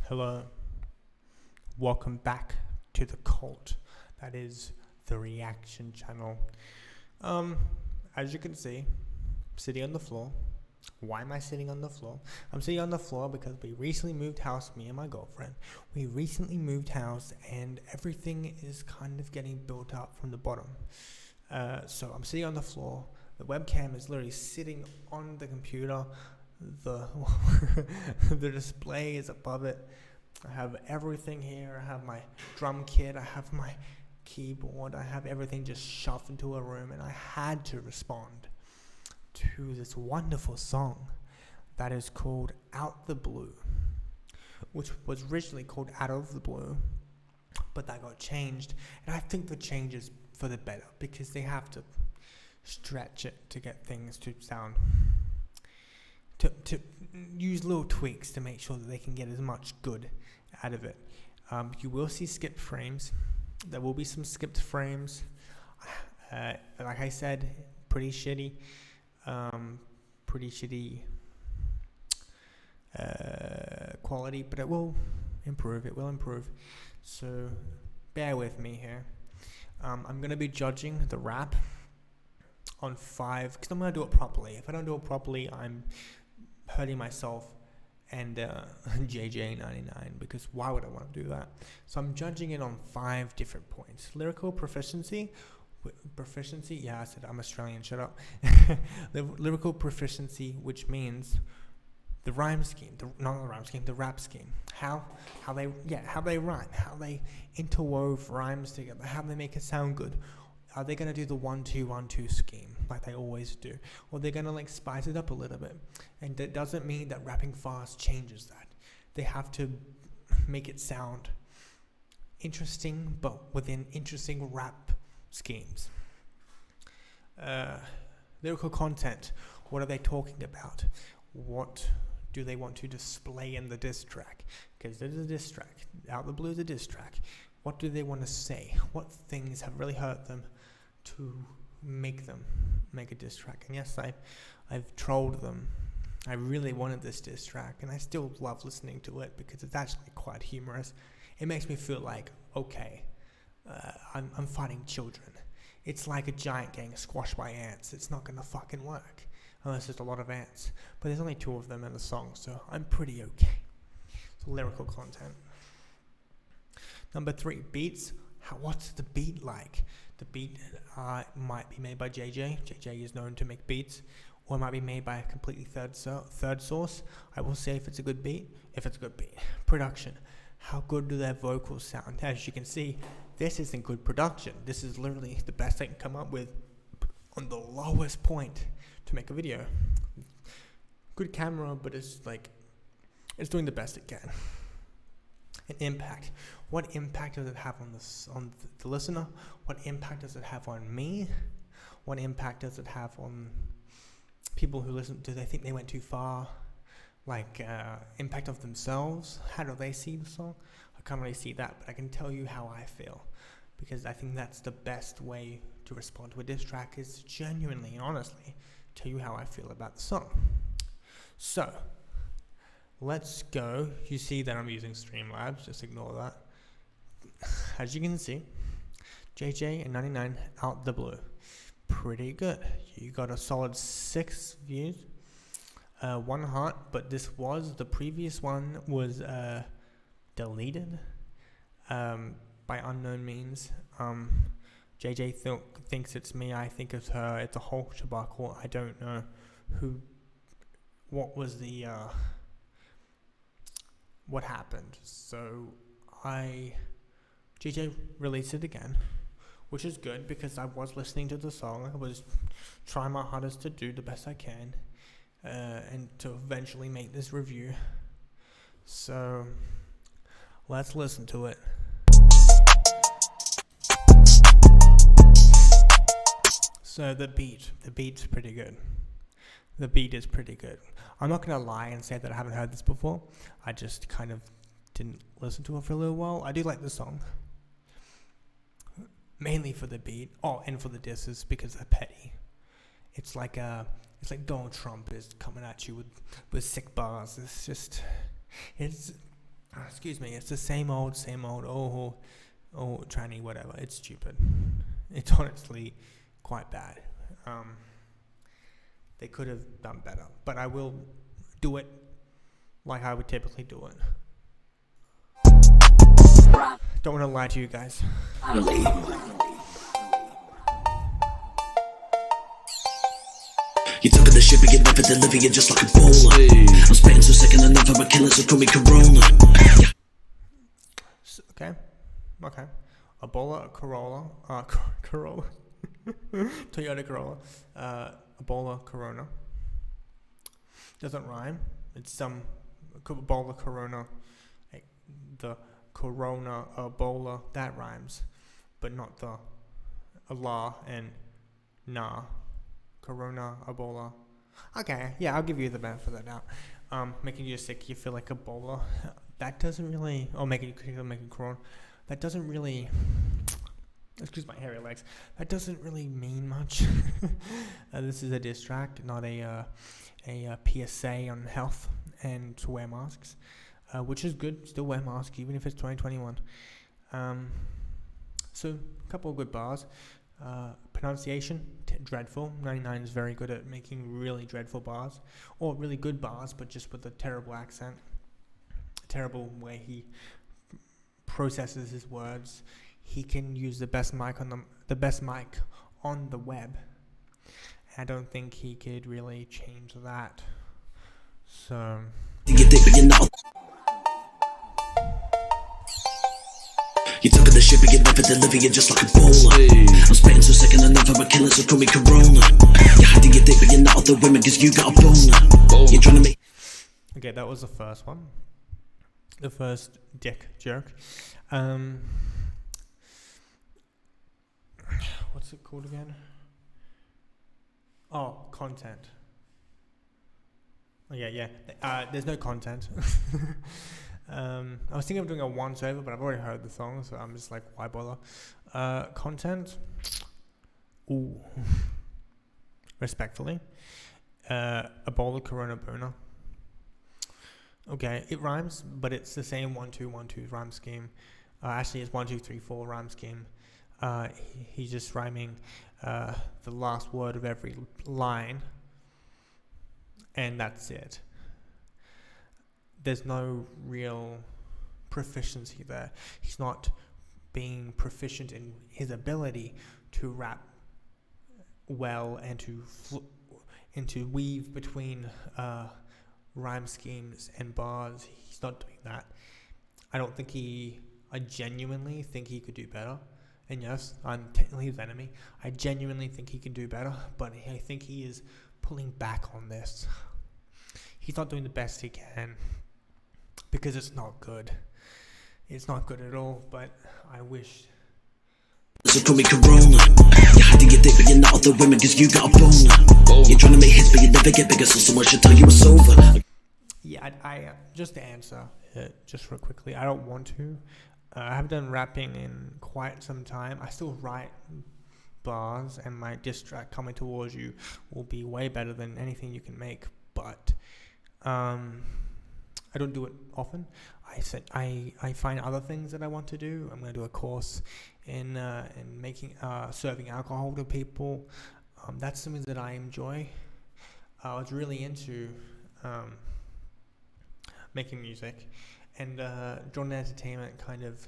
Hello, welcome back to the cult. That is the reaction channel. Um, as you can see, I'm sitting on the floor. Why am I sitting on the floor? I'm sitting on the floor because we recently moved house, me and my girlfriend. We recently moved house and everything is kind of getting built up from the bottom. So I'm sitting on the floor. The webcam is literally sitting on the computer. The the display is above it. I have everything here. I have my drum kit. I have my keyboard. I have everything just shoved into a room, and I had to respond to this wonderful song that is called Out the Blue, which was originally called Out of the Blue, but that got changed, and I think the change is for the better because they have to stretch it to get things to sound to use little tweaks to make sure that they can get as much good out of it. You will see skipped frames. There will be some skipped frames. Like I said, pretty shitty quality, but it will improve. So bear with me here. I'm going to be judging the rap on 5 because I'm going to do it properly. If I don't do it properly, I'm hurting myself and JJ99, because why would I want to do that? So I'm judging it on 5 different points. Lyrical proficiency, yeah, I said I'm Australian, shut up. Lyrical proficiency, which means the rhyme scheme, the rap scheme. How they rhyme, how they interwove rhymes together, how they make it sound good. Are they gonna do the 1-2-1-2 scheme like they always do, or they're gonna like spice it up a little bit? And that doesn't mean that rapping fast changes that. They have to make it sound interesting, but within interesting rap schemes. Lyrical content. What are they talking about? What do they want to display in the diss track? Because it is a diss track. Out the Blue is a diss track. What do they want to say? What things have really hurt them to make a diss track? And yes, I've trolled them. I really wanted this diss track, and I still love listening to it because it's actually quite humorous. It makes me feel like, okay, I'm fighting children. It's like a giant getting squashed by ants. It's not gonna fucking work unless there's a lot of ants. But there's only 2 of them in the song, so I'm pretty okay. So lyrical content. Number 3, beats. What's the beat like? The beat might be made by JJ. JJ is known to make beats, or it might be made by a completely third source. I will say if it's a good beat. Production. How good do their vocals sound? As you can see, this isn't good production. This is literally the best I can come up with on the lowest point to make a video. Good camera, but it's doing the best it can. An impact. What impact does it have on the listener? What impact does it have on me? What impact does it have on people who listen? Do they think they went too far? Impact of themselves? How do they see the song? I can't really see that, but I can tell you how I feel, because I think that's the best way to respond to a diss track, is genuinely and honestly tell you how I feel about the song. So let's go. You see that I'm using Streamlabs, just ignore that. As you can see, JJ and 99 Out the Blue. Pretty good. You got a solid 6 views, 1 heart, but the previous one was deleted by unknown means. JJ thinks it's me, I think it's her, it's a whole debacle. I don't know what was the what happened. So JJ released it again, which is good because I was listening to the song. I was trying my hardest to do the best I can and to eventually make this review. So let's listen to it. So the beat's pretty good. The beat is pretty good. I'm not going to lie and say that I haven't heard this before. I just kind of didn't listen to it for a little while. I do like the song, mainly for the beat. And for the disses, because they're petty. It's like Donald Trump is coming at you with sick bars. It's excuse me, it's the same old, tranny, whatever. It's stupid. It's honestly quite bad. They could have done better, but I will do it like I would typically do it. Don't want to lie to you guys. You took the ship and you never deliver, you're just like a bowler. I'm spitting so sick and I never a killer, so call me Corona. Okay. Ebola, Corolla, Corolla, Toyota Corolla, Ebola, Corona. Doesn't rhyme. It's some Ebola, Corona, the Corona, Ebola, that rhymes, but not the Allah and Nah. Corona, Ebola. Okay, yeah, I'll give you the benefit of that doubt. Making you sick, you feel like Ebola. That doesn't really, making Corona. That doesn't really, excuse my hairy legs. That doesn't really mean much. This is a diss track, not a PSA on health and to wear masks, which is good. Still wear masks even if it's 2021. So a couple of good bars. Pronunciation, dreadful. 99 is very good at making really dreadful bars, or really good bars, but just with a terrible accent, a terrible way he processes his words. He can use the best mic on the web. I don't think he could really change that. So. You took the ship and you never deliver, you're just like a bowler. I'm spitting so sick and I never a killer, so call me Corona. You're hiding your dick but you're not other women cause you got a boner. You're trying to make... Okay, that was the first one. The first dick joke. What's it called again? Oh, content. Oh, yeah. There's no content. I was thinking of doing a once over, but I've already heard the song, so I'm just like, why bother? Content. Ooh. Respectfully. Ebola, Corona, Boner. Okay, it rhymes, but it's the same 1 2 1 2 rhyme scheme. Actually, it's 1 2 3 4 rhyme scheme. He's just rhyming the last word of every line, and that's it. There's no real proficiency there. He's not being proficient in his ability to rap well and to weave between rhyme schemes and bars. He's not doing that. I genuinely think he could do better. And yes, I'm technically his enemy. I genuinely think he can do better, but I think he is pulling back on this. He's not doing the best he can because it's not good. It's not good at all, but I wish. So call me Corona. You're hiding your dick but you're not other women cause you got a boner. You're trying to make hits but you never get bigger, so someone should tell you it's over. Yeah, I just to answer just real quickly, I don't want to. I haven't done rapping in quite some time. I still write bars, and my diss track Coming Towards You will be way better than anything you can make, but I don't do it often. I find other things that I want to do. I'm going to do a course in making serving alcohol to people. That's something that I enjoy. I was really into making music, and Jordan Entertainment kind of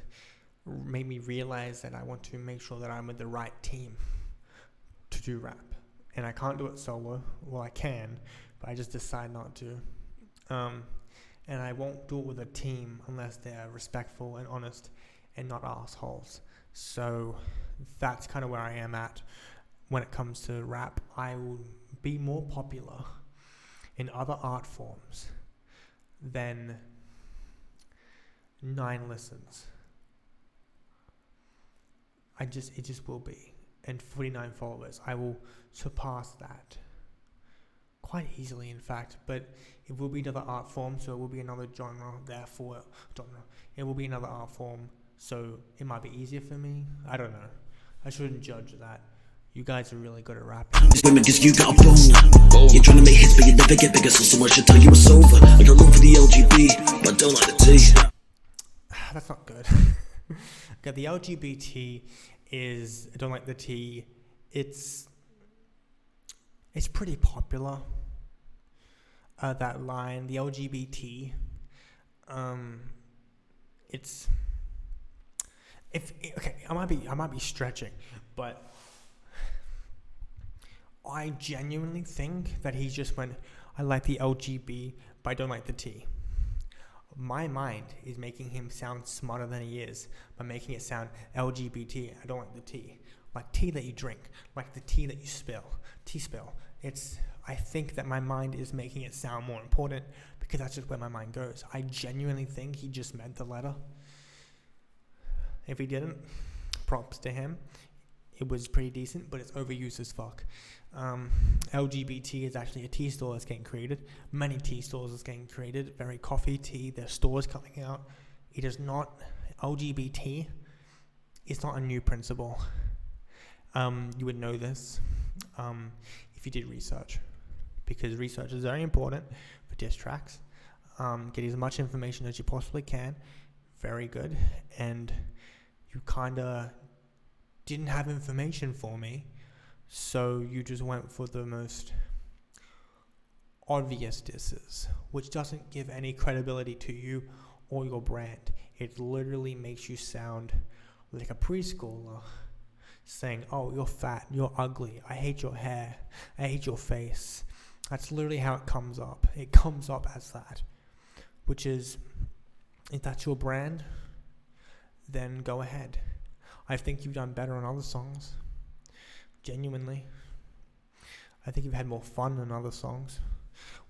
made me realize that I want to make sure that I'm with the right team to do rap. And I can't do it solo. Well, I can, but I just decide not to. And I won't do it with a team unless they're respectful and honest and not assholes. So that's kind of where I am at when it comes to rap. I will be more popular in other art forms than 9 listens. It just will be. And 49 followers. I will surpass that quite easily, in fact. But it will be another art form, so it will be another genre. It will be another art form, so it might be easier for me. I don't know. I shouldn't judge that. You guys are really good at rapping. Women cause you got a boner. You're trying to make hits but you never get bigger, so someone should tell you it's over. I got love for the LGB, but don't like the T. that's not good. Okay, the LGBT is, I don't like the T. It's pretty popular. That line, the LGBT. It's okay. I might be stretching, but I genuinely think that he just went, I like the LGB, but I don't like the T. My mind is making him sound smarter than he is by making it sound LGBT. I don't like the T. Like tea that you drink, like the tea that you spill. I think that my mind is making it sound more important because that's just where my mind goes. I genuinely think he just meant the letter. If he didn't, props to him. It was pretty decent, but it's overused as fuck. LGBT is actually a tea store that's getting created. Many tea stores is getting created. Very coffee tea. There's stores coming out. It is not LGBT. It's not a new principle. You would know this if you did research, because research is very important for diss tracks. Get as much information as you possibly can. Very good. And you kind of didn't have information for me, so you just went for the most obvious disses, which doesn't give any credibility to you or your brand. It literally makes you sound like a preschooler saying, oh, you're fat, you're ugly, I hate your hair, I hate your face. That's literally how it comes up. It comes up as that, which is, if that's your brand, then go ahead. I think you've done better on other songs. Genuinely. I think you've had more fun on other songs,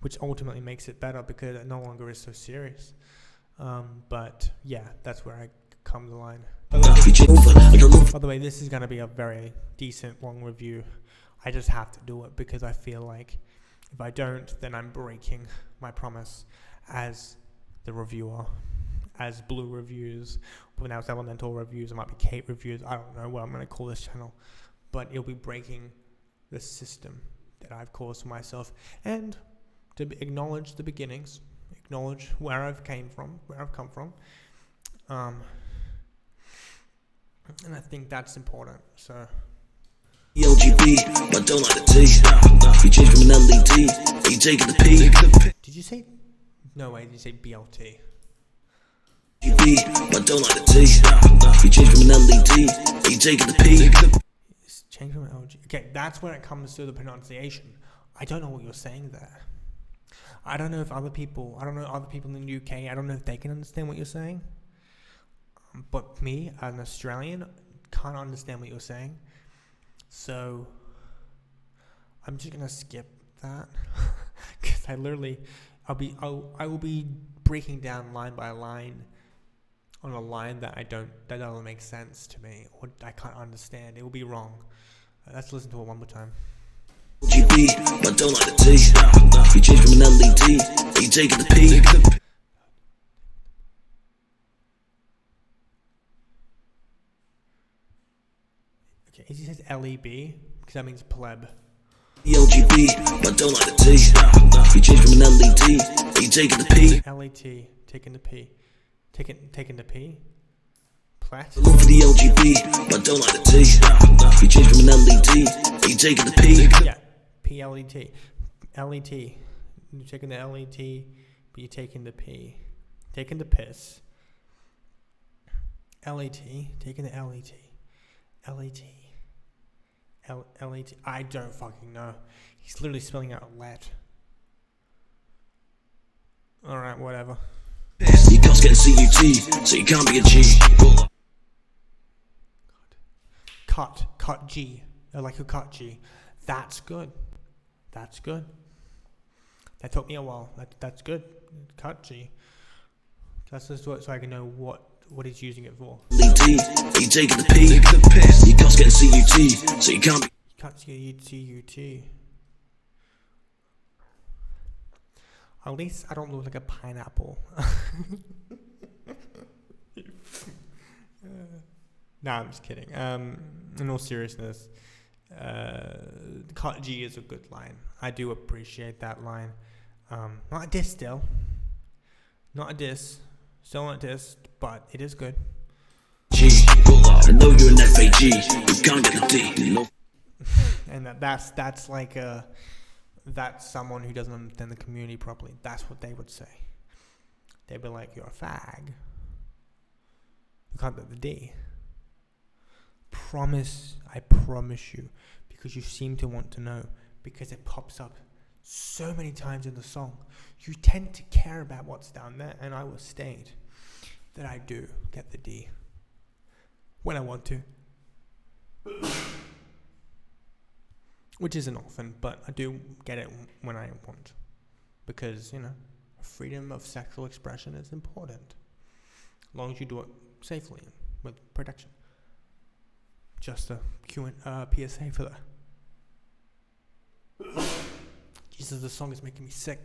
which ultimately makes it better because it no longer is so serious. But yeah, that's where I come to the line. By the way, this is going to be a very decent long review. I just have to do it because I feel like if I don't, then I'm breaking my promise as the reviewer. As Blue Reviews, but now it's Elemental Reviews, it might be Kate Reviews, I don't know what I'm going to call this channel, but it'll be breaking the system that I've caused for myself, and to acknowledge the beginnings, acknowledge where I've come from, and I think that's important, so. LGB, but don't like the T. You change from an LED, you taking the P. Did you say, no way, did you say BLT? But don't like the T. You change from an LED, you taking the P. Change from LG. Okay, that's when it comes to the pronunciation. I don't know what you're saying there. I don't know other people in the UK, I don't know if they can understand what you're saying. But me, as an Australian, can't understand what you're saying. So, I'm just gonna skip that. Because I will be breaking down line by line on a line that doesn't make sense to me, or I can't understand. It will be wrong. Let's listen to it one more time. GB, but don't like the T. You change from an LED, you taking the P. Okay, he says LEB, because that means pleb. LGB, but don't like the T. You change from an LED, you taking the P. LET, taking the P. Taking the P. Plat. Look for the LGB, but don't like the T. You change from an LED, you taking the P. Yeah, PLET. LET. You're taking the LET, but you're taking the P. Taking the piss. LET. Taking the LET. LET. LET. I don't fucking know. He's literally spelling out let. Alright, whatever. You can't get a CUT, so you can't be a G. Cut G. Like a cut G. That's good. That took me a while. That's good. Cut G. That's just so I can know what he's using it for. You taking the P. You can't get a CUT, so you can't be. You can't see CUT. At least I don't look like a pineapple. Nah, I'm just kidding. In all seriousness, cut G is a good line. I do appreciate that line. Not a diss still. Not a diss. Still not dissed, but it is good. G, I know you're an FAG, you can't get a D. No. And that's like that's someone who doesn't understand the community properly. That's what they would say. They'd be like, you're a fag. You can't get the D. I promise you, because you seem to want to know, because it pops up so many times in the song. You tend to care about what's down there, and I will state that I do get the D when I want to. Which isn't often, but I do get it when I want. Because, freedom of sexual expression is important. As long as you do it safely and with protection. Just a PSA for that. Jesus, the song is making me sick.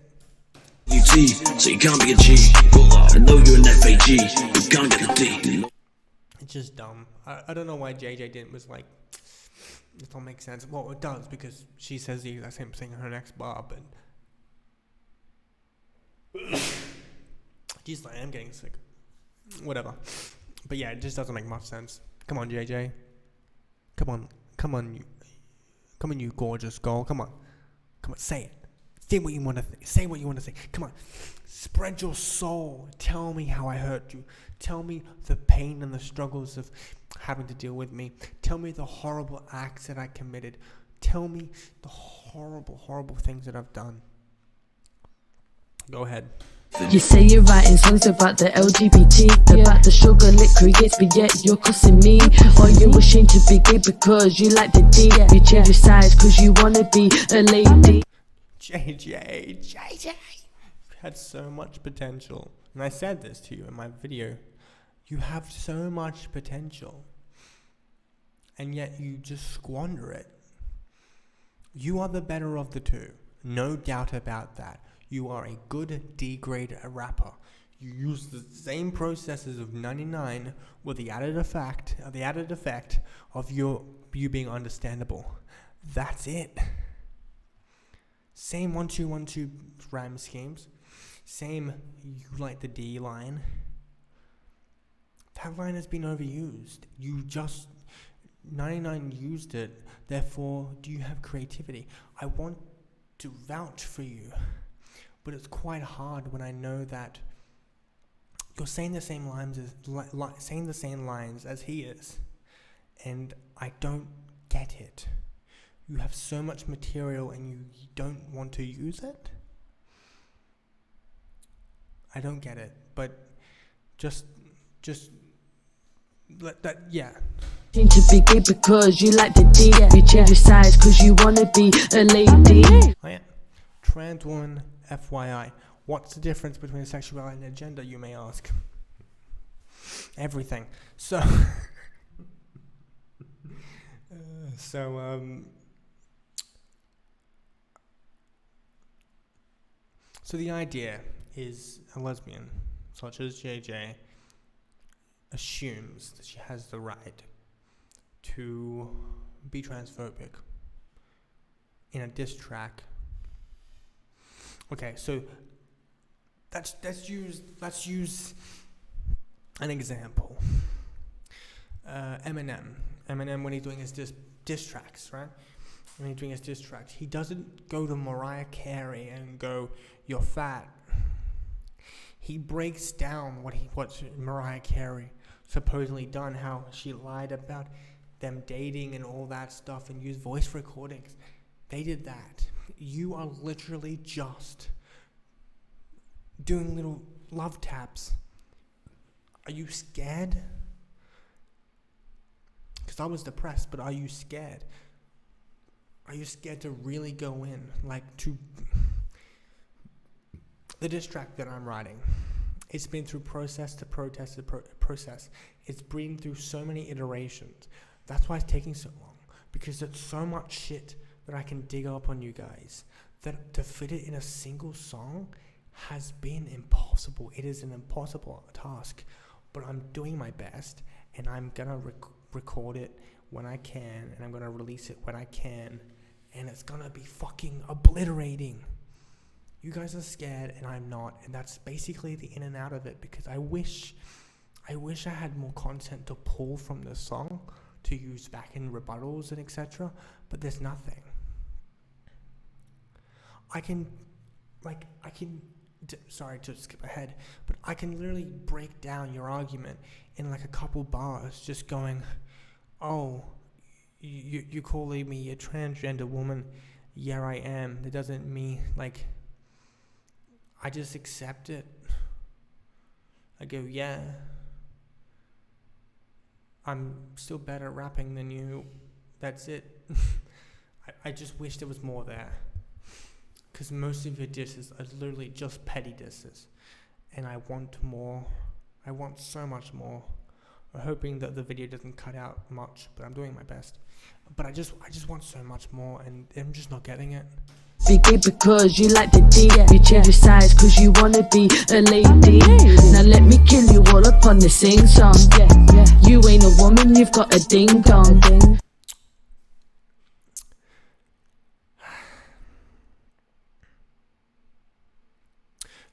UT, so you can't be a G. I know you're an FAG, you can't get a D. It's just dumb. I don't know why JJ didn't was like, this don't make sense. Well, it does, because she says the exact same thing in her next bar, but jeez, I am getting sick. Whatever. But yeah, it just doesn't make much sense. Come on, JJ. Come on, you gorgeous girl. Come on, say it. Say what you want to say. What you want to say. Come on, spread your soul. Tell me how I hurt you. Tell me the pain and the struggles of having to deal with me. Tell me the horrible acts that I committed. Tell me the horrible things that I've done. Go ahead. You say you're writing songs about the LGBT, about the sugar lit creates, but yet you're cussing me. Or you ashamed to be gay because you like the D. You change your size cause you wanna be a lady. JJ had so much potential, and I said this to you in my video. You have so much potential, and yet you just squander it. You are the better of the two, no doubt about that. You are a good D-grade rapper. You use the same processes of 99 with the added effect of you being understandable. That's it. Same 1-2-1-2 rhyme schemes. Same you like the D line. That line has been overused. 99 used it. Therefore, do you have creativity? I want to vouch for you. But it's quite hard when I know that you're saying the same lines as he is, and I don't get it. You have so much material and you don't want to use it. I don't get it, but just let that, yeah. Change to be gay because you like the D. You change your size cause you wanna be a lady. Oh yeah, trans woman. FYI, what's the difference between sexuality and gender, you may ask? Everything. So, so the idea is a lesbian, such as JJ, assumes that she has the right to be transphobic in a diss track. Okay, so let's use an example. Eminem, when he's doing his diss tracks, right? When he's doing his diss tracks, he doesn't go to Mariah Carey and go, "You're fat." He breaks down what Mariah Carey supposedly done, how she lied about them dating and all that stuff, and used voice recordings. They did that. You are literally just doing little love taps. Are you scared? Because I was depressed, but are you scared? Are you scared to really go in? Like, to the diss track that I'm writing, it's been through process to process. It's been through so many iterations. That's why it's taking so long. Because there's so much shit that I can dig up on you guys, that to fit it in a single song has been impossible. It is an impossible task, but I'm doing my best, and I'm gonna record it when I can, and I'm gonna release it when I can, and it's gonna be fucking obliterating. You guys are scared and I'm not, and that's basically the in and out of it, because I wish I had more content to pull from the song to use back in rebuttals and etc., but there's nothing. Sorry to skip ahead, but I can literally break down your argument in like a couple bars, just going, oh, you calling me a transgender woman? Yeah, I am. That doesn't mean, like, I just accept it. I go, yeah, I'm still better at rapping than you. That's it. I just wish there was more there. Because most of your disses are literally just petty disses. And I want more. I want so much more. I'm hoping that the video doesn't cut out much, but I'm doing my best. But I just want so much more, and I'm just not getting it. Be gay because you like the D. You change your size cause you wanna be a lady. Now let me kill you all up on the sing song. You ain't a woman, you've got a ding dong.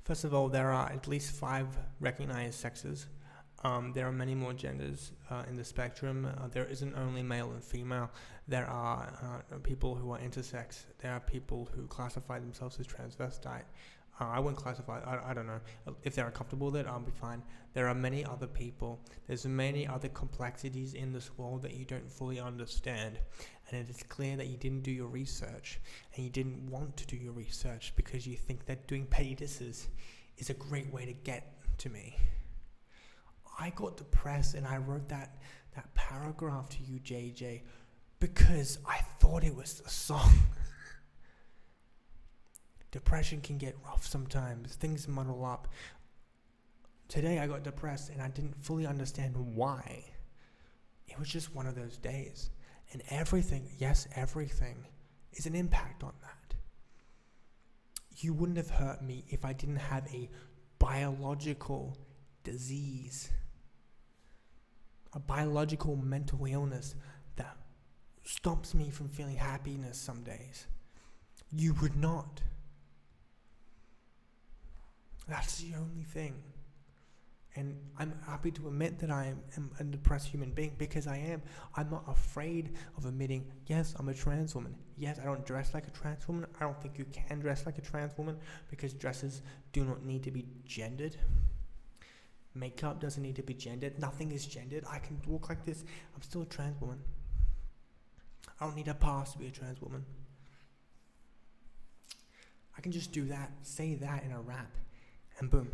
First of all, there are at least 5 recognized sexes. There are many more genders in the spectrum. There isn't only male and female. There are people who are intersex. There are people who classify themselves as transvestite. I wouldn't classify, I don't know. If they're uncomfortable with it, I'll be fine. There are many other people. There's many other complexities in this world that you don't fully understand. And it is clear that you didn't do your research. And you didn't want to do your research because you think that doing petty disses is a great way to get to me. I got depressed and I wrote that paragraph to you, JJ, because I thought it was a song. Depression can get rough sometimes. Things muddle up. Today I got depressed and I didn't fully understand why. It was just one of those days. And everything, yes, everything, is an impact on that. You wouldn't have hurt me if I didn't have a biological disease. A biological mental illness that stops me from feeling happiness some days. You would not. That's the only thing. And I'm happy to admit that I am a depressed human being, because I am. I'm not afraid of admitting, yes, I'm a trans woman. Yes, I don't dress like a trans woman. I don't think you can dress like a trans woman, because dresses do not need to be gendered. Makeup doesn't need to be gendered. Nothing is gendered. I can walk like this. I'm still a trans woman. I don't need a pass to be a trans woman. I can just do that, say that in a rap, and boom.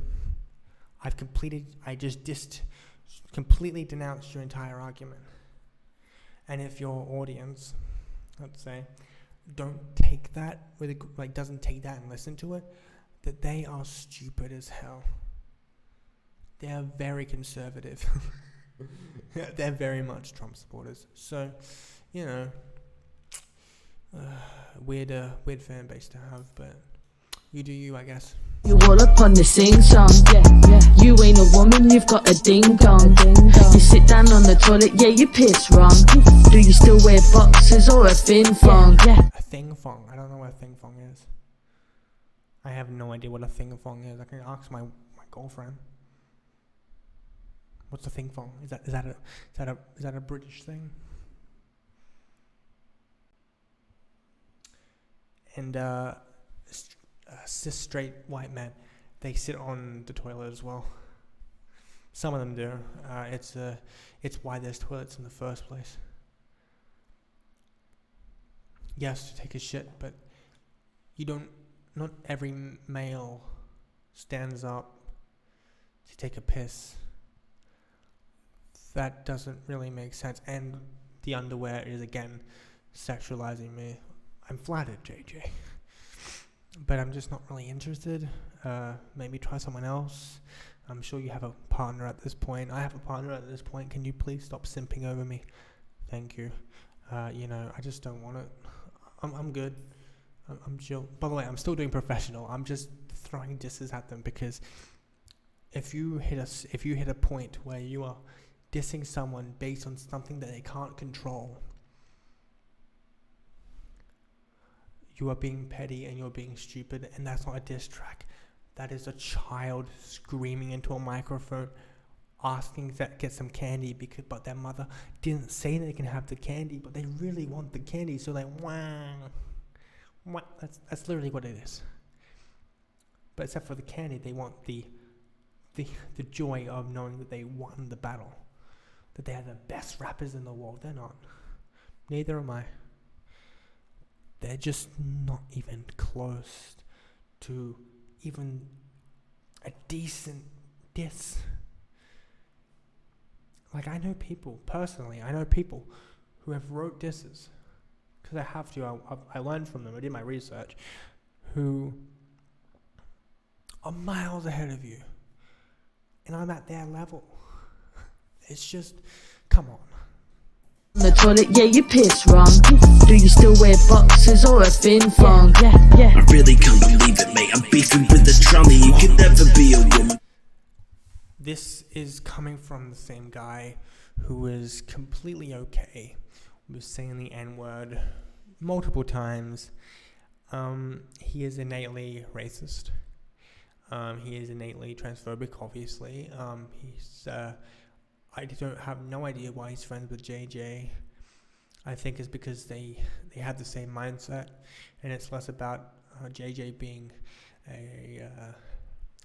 I just completely denounced your entire argument. And if your audience, let's say, don't take that, doesn't take that and listen to it, that they are stupid as hell. They are very conservative. They're very much Trump supporters. So, you know, weird fan base to have, but you do you, I guess. You all up on the sing song. You ain't a woman, you've got a ding dong. You sit down on the toilet, yeah, you piss wrong. Do you still wear boxers or a fin thong? A thing thong. I don't know what a thing thong is. I have no idea what a thing thong is. I can ask my girlfriend. What's a thing thong? Is that a British thing? And cis straight white men, they sit on the toilet as well. Some of them do. It's why there's toilets in the first place. Yes, to take a shit, but not every male stands up to take a piss. That doesn't really make sense. And the underwear is, again, sexualizing me. I'm flattered, JJ. But I'm just not really interested. Maybe try someone else. I'm sure you have a partner at this point. I have a partner at this point. Can you please stop simping over me? Thank you. I just don't want it. I'm good. I'm chill. By the way, I'm still doing professional. I'm just throwing disses at them, because if you hit a point where you are dissing someone based on something that they can't control, you are being petty and you're being stupid, and that's not a diss track. That is a child screaming into a microphone, asking to get some candy but their mother didn't say they can have the candy, but they really want the candy, so they wah. That's literally what it is. But except for the candy, they want the joy of knowing that they won the battle, that they are the best rappers in the world. They're not. Neither am I. They're just not even close to even a decent diss. Like, I know people who have wrote disses, because I have to, I learned from them, I did my research, who are miles ahead of you, and I'm at their level. It's just, come on. On the toilet, yeah, you piss wrong. Do you still wear boxers or a fin thong? Yeah. I really can't believe it, mate. I'm beefing with the tranny. You could never be a woman. This is coming from the same guy who is completely okay with saying the N-word multiple times. He is innately racist. He is innately transphobic, obviously. I have no idea why he's friends with JJ. I think it's because they have the same mindset, and it's less about JJ being a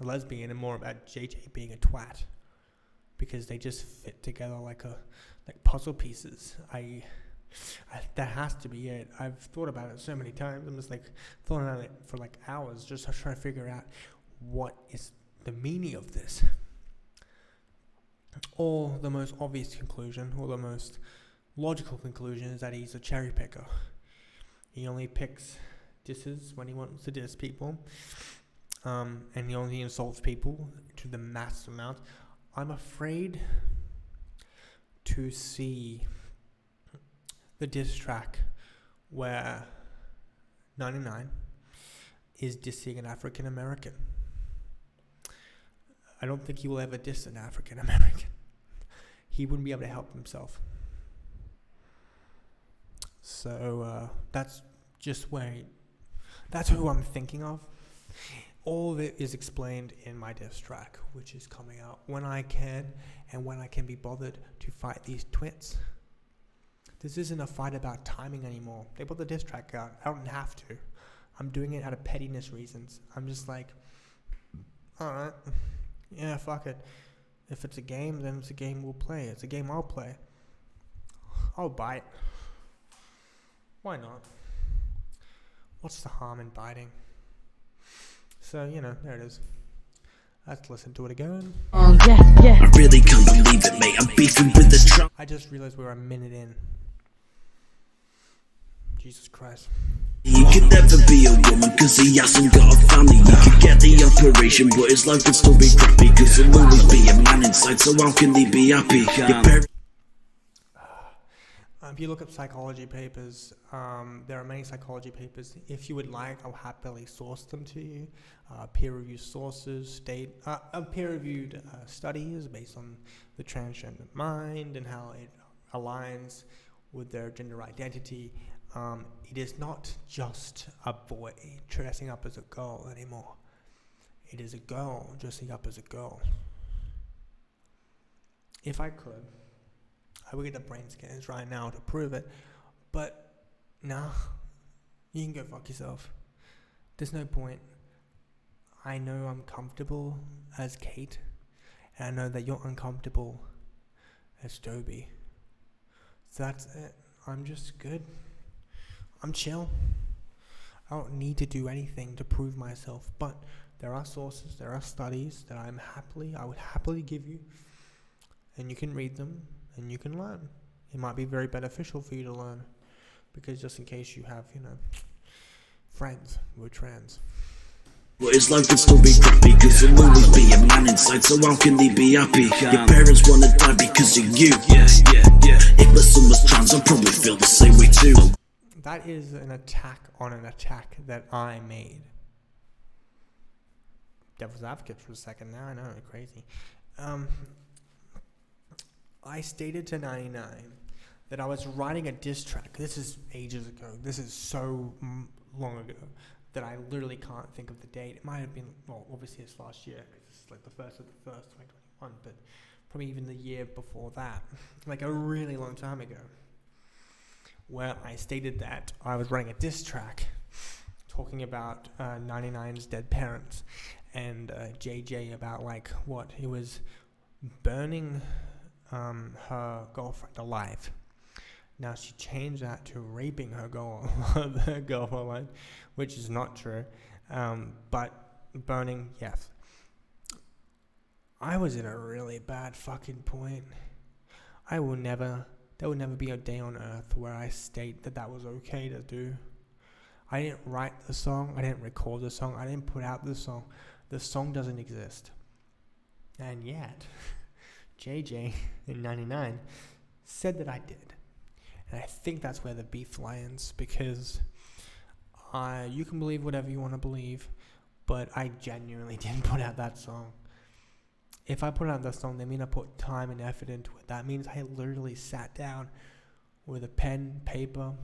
lesbian and more about JJ being a twat, because they just fit together like puzzle pieces. That has to be it. I've thought about it so many times. I'm just thought about it for hours, just trying to figure out what is the meaning of this. Or the most obvious conclusion, or the most logical conclusion, is that he's a cherry picker. He only picks disses when he wants to diss people, and he only insults people to the mass amount. I'm afraid to see the diss track where 99 is dissing an African American. I don't think he will ever diss an African American. He wouldn't be able to help himself. So that's just that's who I'm thinking of. All of it is explained in my diss track, which is coming out when I can, and when I can be bothered to fight these twits. This isn't a fight about timing anymore. They put the diss track out. I don't have to. I'm doing it out of pettiness reasons. I'm just alright. Yeah, fuck it. If it's a game, then it's a game we'll play. It's a game I'll play. I'll bite. Why not? What's the harm in biting? So, there it is. Let's listen to it again. Yeah. I really can't believe it, mate. I'm beefing with the tranny. I just realized we're a minute in. Jesus Christ. You could never be a woman, cause he hasn't got a family. You could get the operation, but his life would still be crappy, cause he'll always be a man inside, so how can he be happy? If you look up psychology papers, there are many psychology papers. If you would like, I'll happily source them to you. Peer-reviewed sources peer-reviewed studies based on the transgender mind and how it aligns with their gender identity. It is not just a boy dressing up as a girl anymore. It is a girl dressing up as a girl. If I could, I would get the brain scans right now to prove it. But, nah, you can go fuck yourself. There's no point. I know I'm comfortable as Kate, and I know that you're uncomfortable as Toby. So that's it. I'm just good. I'm chill. I don't need to do anything to prove myself, but there are sources, there are studies that I would happily give you, and you can read them, and you can learn. It might be very beneficial for you to learn, because just in case you have, friends who are trans. But his life would still be crappy, cause he'll always be a man inside, so how can he be happy? Your parents wanna die because of you. Yeah. If my son was trans, I'd probably feel the same way too. That is an attack on an attack that I made. Devil's advocate for a second now, I know, crazy. I stated to 99 that I was writing a diss track. This is ages ago. This is so long ago that I literally can't think of the date. It might have been, well, obviously it's last year, because it's like the 1st of the 1st, 2021, but probably even the year before that, like a really long time ago, where I stated that I was running a diss track talking about 99's dead parents, and JJ about like what he was burning her girlfriend alive. Now she changed that to raping her girlfriend alive, which is not true, but burning, yes. I was in a really bad fucking point. There will never be a day on earth where I state that was okay to do. I didn't write the song, I didn't record the song, I didn't put out the song. The song doesn't exist. And yet, JJ in 99 said that I did. And I think that's where the beef lands, because you can believe whatever you want to believe, but I genuinely didn't put out that song. If I put out that song, that means I put time and effort into it. That means I literally sat down with a pen, paper,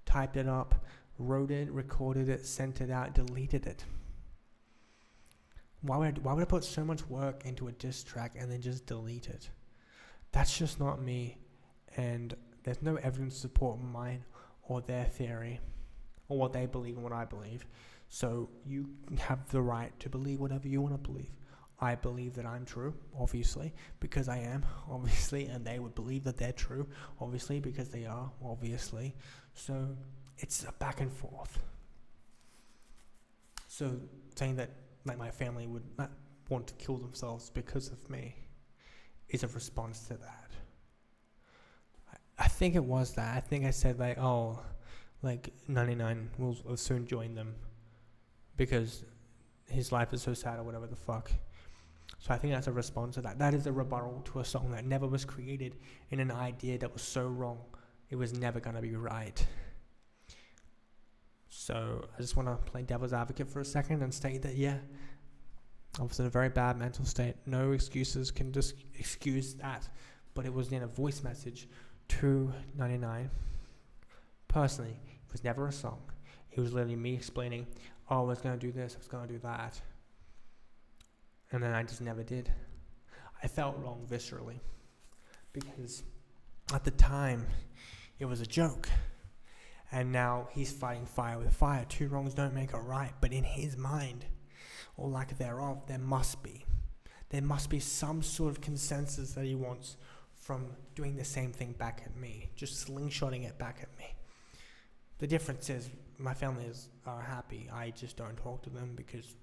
typed it up, wrote it, recorded it, sent it out, deleted it. Why would I put so much work into a diss track and then just delete it? That's just not me, and there's no evidence to support mine or their theory or what they believe and what I believe. So you have the right to believe whatever you want to believe. I believe that I'm true, obviously, because I am, obviously, and they would believe that they're true, obviously, because they are, obviously. So it's a back and forth. So saying that like my family would not want to kill themselves because of me is a response to that. I think it was that. I think I said like, oh, like 99 will soon join them because his life is so sad or whatever the fuck. So I think that's a response to that. That is a rebuttal to a song that never was created in an idea that was so wrong. It was never going to be right. So I just want to play devil's advocate for a second and state that, yeah, I was in a very bad mental state. No excuses can just excuse that. But it was in a voice message to 99. Personally, it was never a song. It was literally me explaining, oh, I was going to do this, I was going to do that. And then I just never did. I felt wrong viscerally. Because at the time, it was a joke. And now he's fighting fire with fire. Two wrongs don't make a right. But in his mind, or lack thereof, there must be some sort of consensus that he wants from doing the same thing back at me. Just slingshotting it back at me. The difference is my family are happy. I just don't talk to them because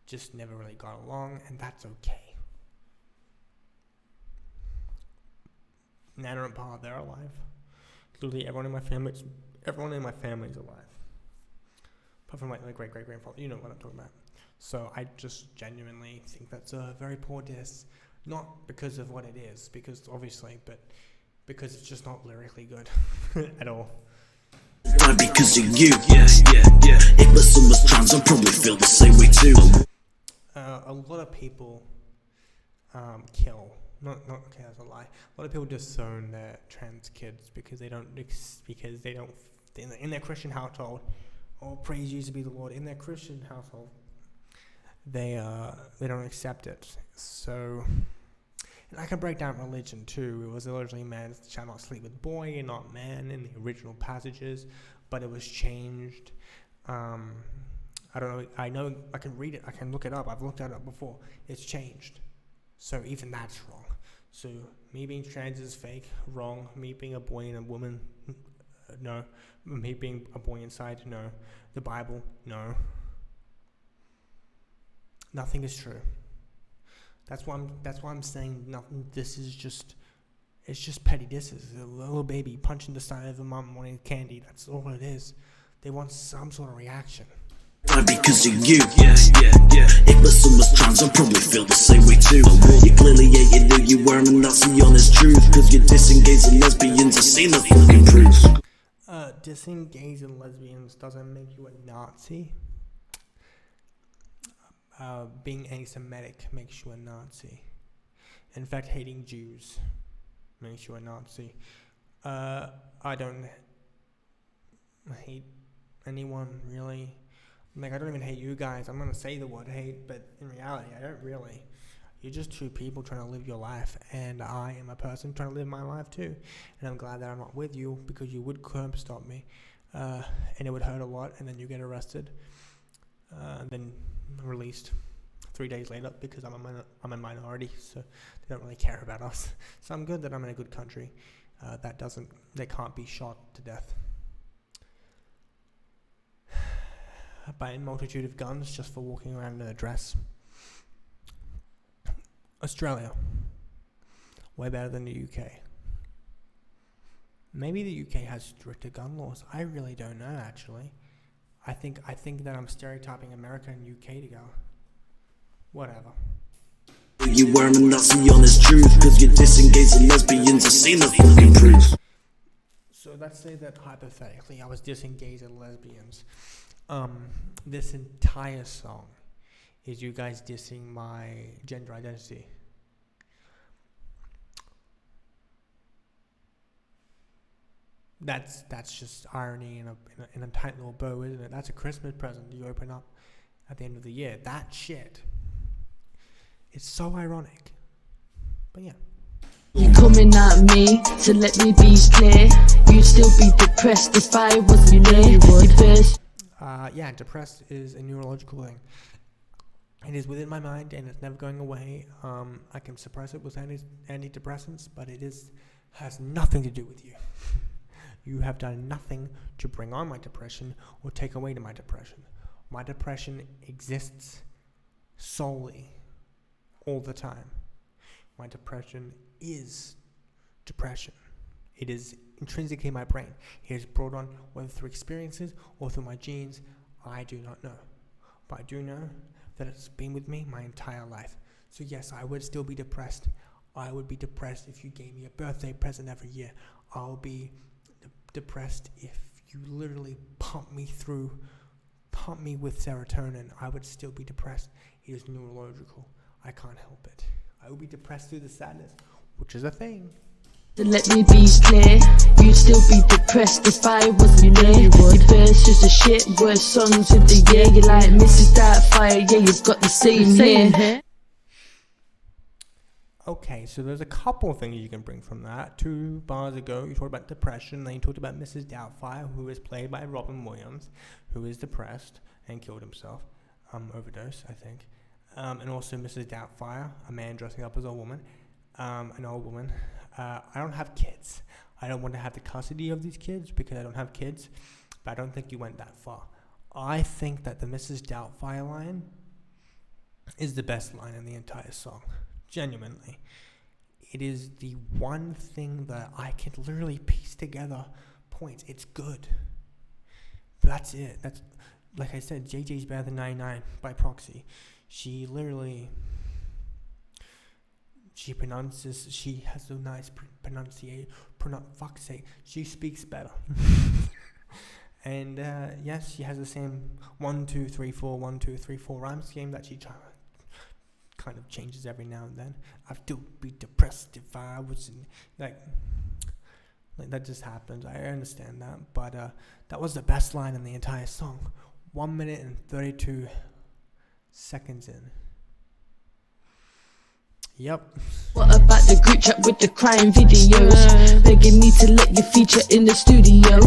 just never really got along, and that's okay. Nana and Pa, they're alive. Literally everyone in my family is alive. Apart from my great-great-grandfather, you know what I'm talking about. So I just genuinely think that's a very poor diss. Not because of what it is, because obviously, but because it's just not lyrically good at all. Why? Because of you. Yeah. If my son was trans, I'd probably feel the same way too. A lot of people kill. Not okay. That's a lie. A lot of people disown their trans kids because they don't in their Christian household. Oh, praise you to be the Lord. In their Christian household, they don't accept it. So, and I can break down religion too. It was originally man shall not sleep with boy and not man in the original passages, but it was changed. I don't know. I know I can read it. I can look it up. I've looked at it before. It's changed. So even that's wrong. So me being trans is fake, wrong. Me being a boy and a woman, no. Me being a boy inside, no. The Bible, no. Nothing is true. That's why I'm saying nothing. This is just, it's just petty disses. A little baby punching the side of the mom wanting candy. That's all it is. They want some sort of reaction. Why? Because of you. Yeah. If my son was trans, I'd probably feel the same way too. You clearly knew you weren't, and that's the honest truth. Cause you're dissing gays and lesbians, I've seen the fucking proof. Dissing gays and lesbians doesn't make you a Nazi. Being anti-Semitic makes you a Nazi. In fact, hating Jews makes you a Nazi. I don't hate anyone really. Like, I don't even hate you guys. I'm gonna say the word hate, but in reality, I don't really. You're just two people trying to live your life, and I am a person trying to live my life too. And I'm glad that I'm not with you, because you would curb stop me, and it would hurt a lot, and then you get arrested, and then released 3 days later because I'm a minority, so they don't really care about us. So I'm good that I'm in a good country they can't be shot to death by a multitude of guns just for walking around in a dress. Australia, way better than the UK. Maybe the UK has stricter gun laws. I really don't know, actually. I think that I'm stereotyping America and UK together. Whatever. You weren't a Nazi, honest truth, cause you're dissing gays and lesbians, I've seen the fucking proof. So let's say that hypothetically I was dissing gays and lesbians. This entire song is you guys dissing my gender identity. That's just irony in a tight little bow, isn't it? That's a Christmas present you open up at the end of the year. That shit. It's so ironic. But yeah. You coming at me, so let me be clear. You'd still be depressed if I wasn't there. You first. Yeah, depressed is a neurological thing. It is within my mind and it's never going away. I can suppress it with antidepressants, but has nothing to do with you. You have done nothing to bring on my depression or take away to my depression. My depression exists solely all the time. My depression is depression. It is intrinsically in my brain. It is brought on whether through experiences or through my genes. I do not know. But I do know that it's been with me my entire life. So yes, I would still be depressed. I would be depressed if you gave me a birthday present every year. I'll be depressed if you literally pump me with serotonin. I would still be depressed. It is neurological. I can't help it. I would be depressed through the sadness, which is a thing. Let me be clear, you'd still be depressed if I wasn't there. Your verse is a shit, worst songs of the year. You're like Mrs. Doubtfire, yeah, you've got the same hair. Okay, so there's a couple of things you can bring from that. 2 bars ago, you talked about depression, then you talked about Mrs. Doubtfire, who is played by Robin Williams, who is depressed and killed himself. Overdose, I think. And also Mrs. Doubtfire, a man dressing up as a woman, an old woman. I don't have kids. I don't want to have the custody of these kids because I don't have kids, but I don't think you went that far. I think that the Mrs. Doubtfire line is the best line in the entire song. Genuinely. It is the one thing that I can literally piece together points. It's good. But that's it. That's, like I said, JJ's better than 99 by proxy. She has a nice pronunciation. Fuck's sake, she speaks better. And yes, she has the same 1 2 3 4 1 2 3 4 rhyme scheme that she kind of changes every now and then. I'd still be depressed if I was like that just happens. I understand that, but that was the best line in the entire song. 1 minute and 32 seconds in. Yep. What about the group chat with the crime videos? Begging me to let you feature in the studio.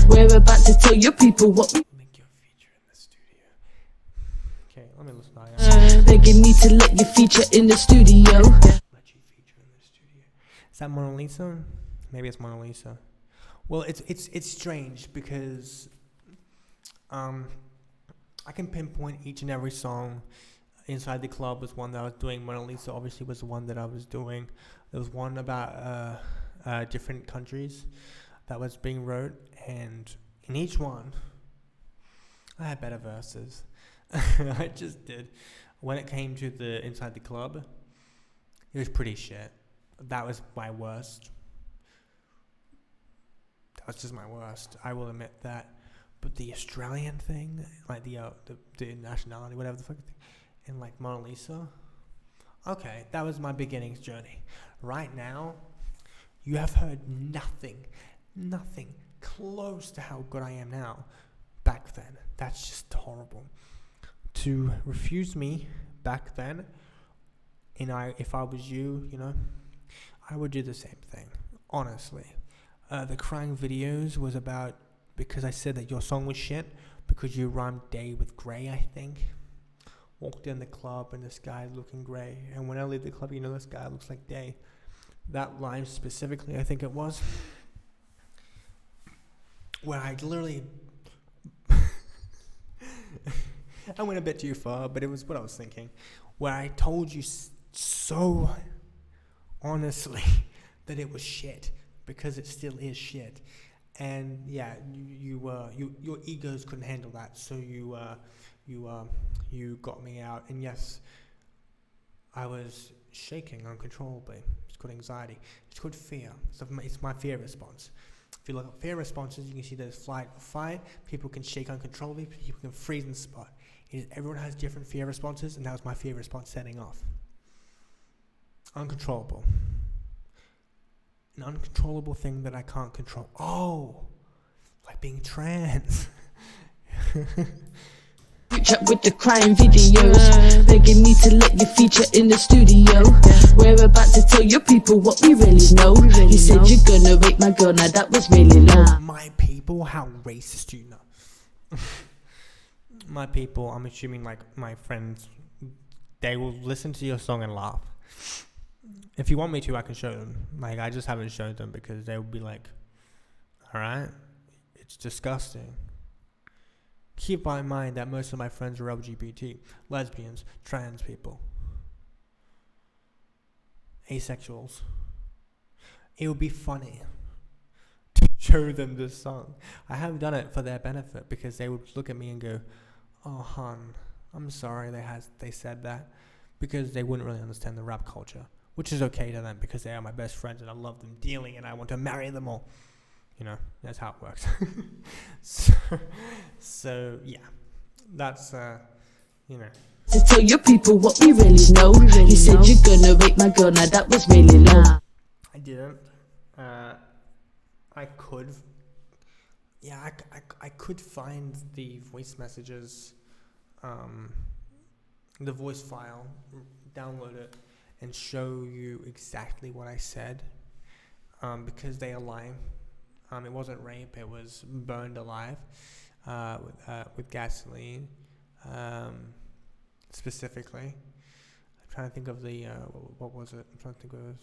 We're about to tell your people what we make your feature in the studio. Okay, let me listen. Begging me to let you feature in the studio. Let you feature in the studio. Is that Mona Lisa? Maybe it's Mona Lisa. Well, it's strange because I can pinpoint each and every song. Inside the Club was one that I was doing. Mona Lisa obviously was the one that I was doing. There was one about different countries that was being wrote, and in each one, I had better verses. I just did. When it came to the Inside the Club, it was pretty shit. That was my worst. That was just my worst. I will admit that. But the Australian thing, like the nationality, whatever the fuck thing, and like Mona Lisa, okay, that was my beginnings journey. Right now, you have heard nothing close to how good I am now back then. That's just horrible. To refuse me back then, and if I was you, I would do the same thing, honestly. The crying videos was about, because I said that your song was shit, because you rhymed day with grey, I think. Walked in the club and this guy's looking grey, and when I leave the club, this guy looks like day. That line specifically, I think it was, where I literally I went a bit too far, but it was what I was thinking, where I told you so honestly that it was shit, because it still is shit. And yeah, your egos couldn't handle that, so you got me out. And yes, I was shaking uncontrollably. It's called anxiety. It's called fear. It's my fear response. If you look at fear responses, you can see there's flight or fight. People can shake uncontrollably. People can freeze in the spot. Everyone has different fear responses, and that was my fear response setting off. Uncontrollable. An uncontrollable thing that I can't control. Oh, like being trans. Reach up with the crying videos, begging me to let you feature in the studio. We're about to tell your people what we really know. You said you're gonna rape my girl, now that was really low. My people, how racist do you know? My people, I'm assuming like my friends, they will listen to your song and laugh. If you want me to, I can show them. Like, I just haven't showed them because they would be like, alright, it's disgusting. Keep in mind that most of my friends are LGBT, lesbians, trans people, asexuals. It would be funny to show them this song. I have done it for their benefit, because they would look at me and go, oh, hon, I'm sorry they said that, because they wouldn't really understand the rap culture, which is okay to them because they are my best friends and I love them dearly and I want to marry them all. That's how it works. so yeah, that's, To tell your people what we really know. You said you're gonna rape my girl, now that was really low. I didn't. I could. Yeah, I could find the voice messages, the voice file, download it, and show you exactly what I said, because they align. It wasn't rape, it was burned alive with gasoline, specifically. I'm trying to think of the, what was it? I'm trying to think of this.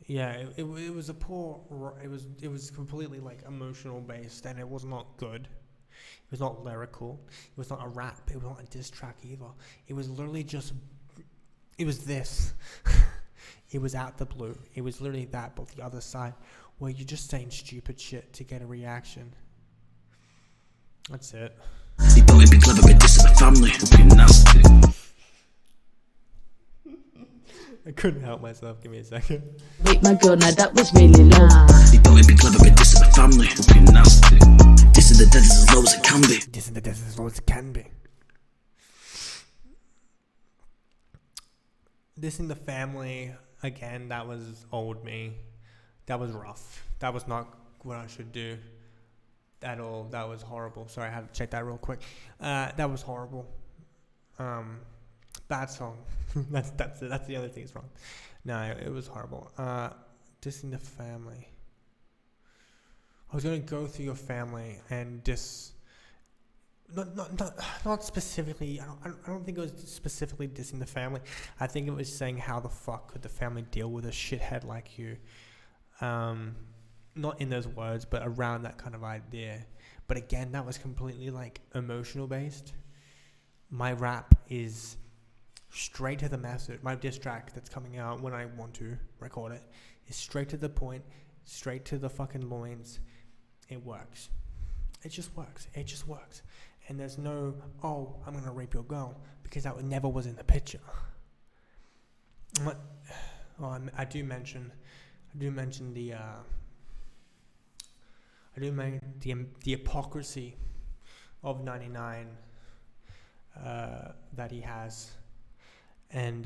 Yeah, it was a poor, it was completely like emotional based, and it was not good. It was not lyrical. It was not a rap. It was not a diss track either. It was literally just, it was this. It was out the blue. It was literally that, but the other side, where you're just saying stupid shit to get a reaction. That's it. You thought it'd be clever, but this is my family. Fucking nasty. I couldn't help myself. Give me a second. Rape my girl, now that was really low. You thought it'd be clever, but this is my family. Fucking nasty. This is the dead as low as it can be. This is the death as low as it can be. Dissing the family, again, that was old me. That was rough. That was not what I should do at all. That was horrible. Sorry, I had to check that real quick. That was horrible. Bad song. that's the other thing that's wrong. No, it was horrible. Dissing the family. I was gonna go through your family and diss. Not specifically. I don't think it was specifically dissing the family. I think it was saying how the fuck could the family deal with a shithead like you. Not in those words, but around that kind of idea. But again, that was completely like emotional based. My rap is straight to the message. My diss track that's coming out when I want to record it is straight to the point, straight to the fucking loins. It works. It just works. It just works. And there's no, oh, I'm gonna rape your girl, because that never was in the picture. I do mention the hypocrisy of 99 that he has, and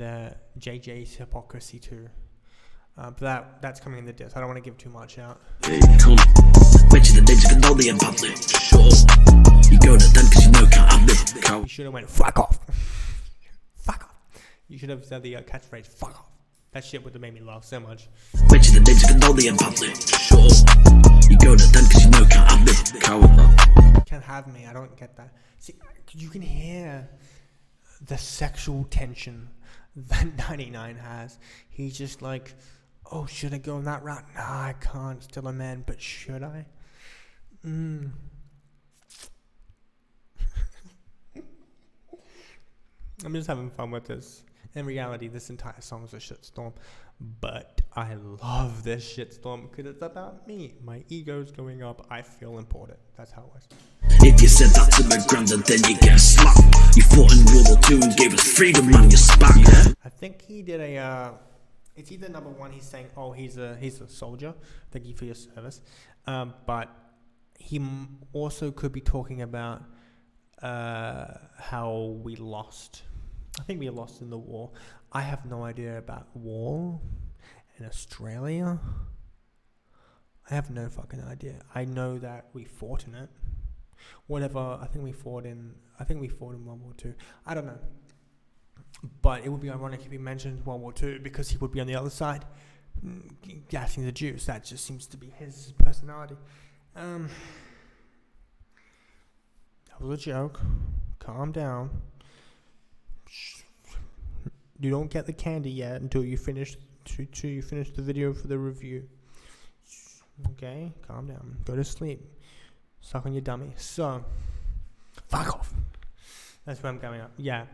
JJ's hypocrisy too. But that's coming in the disc. I don't want to give too much out. Hey, come. Mention the names you can know the public. Shut up. You go to them cause you know can't have me. You should have went, fuck off. Fuck off. You should have said the catchphrase, fuck off. That shit would have made me laugh so much. Mention the names you can know the public. Shut up. You go to them cause you know can't have me. Coward. Can't have me. I don't get that. See, you can hear the sexual tension that 99 has. He's just like, oh, should I go that route? Nah, I can't. Still a man, but should I? I'm just having fun with this. In reality, this entire song is a shitstorm, but I love this shitstorm because it's about me. My ego's going up. I feel important. That's how it was. If you said that to my grandad, then you get slapped. You fought in World War II and gave us freedom, man, you spat. I think he did it's either number one, he's saying, oh, he's a soldier, thank you for your service. But he also could be talking about how we lost. I think we lost in the war. I have no idea about war in Australia. I have no fucking idea. I know that we fought in it. Whatever, I think we fought in World War II. I don't know. But it would be ironic if he mentioned World War II because he would be on the other side gassing the Jews. That just seems to be his personality. That was a joke. Calm down. You don't get the candy yet until you finish the video for the review. Okay, calm down. Go to sleep. Suck on your dummy. So, fuck off. That's where I'm going up. Yeah.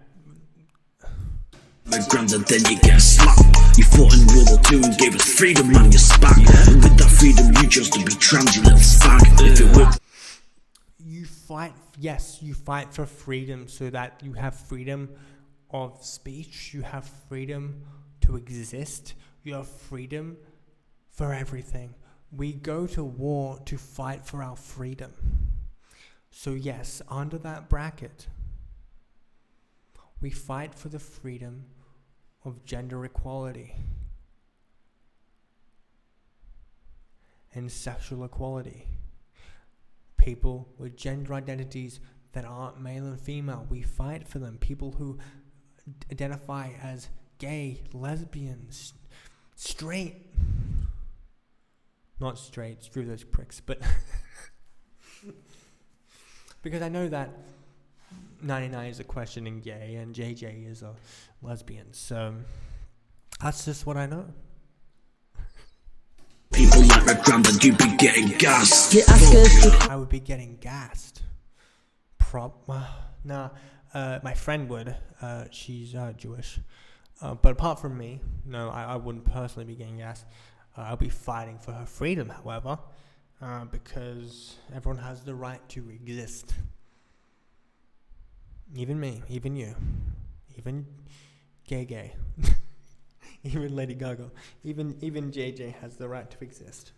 My grandad, then you get slapped. You fought in World War II and gave us freedom, man, you spat. And with that freedom, you chose to be trans, you little fag. If it worked, You fight for freedom so that you have freedom of speech, you have freedom to exist, you have freedom for everything. We go to war to fight for our freedom. So yes, under that bracket, we fight for the freedom of gender equality and sexual equality. People with gender identities that aren't male and female, we fight for them. People who identify as gay, lesbians, straight. Not straight, screw those pricks, but because I know that 99 is a questioning gay and JJ is a lesbian, so that's just what I know. people like my grandad, you'd be getting gassed. You ask us I would be getting gassed. My friend would. She's Jewish. But apart from me, no, I wouldn't personally be getting gassed. I'll be fighting for her freedom, however, because everyone has the right to exist. Even me, even you, even gay, even Lady Gaga, even JJ has the right to exist.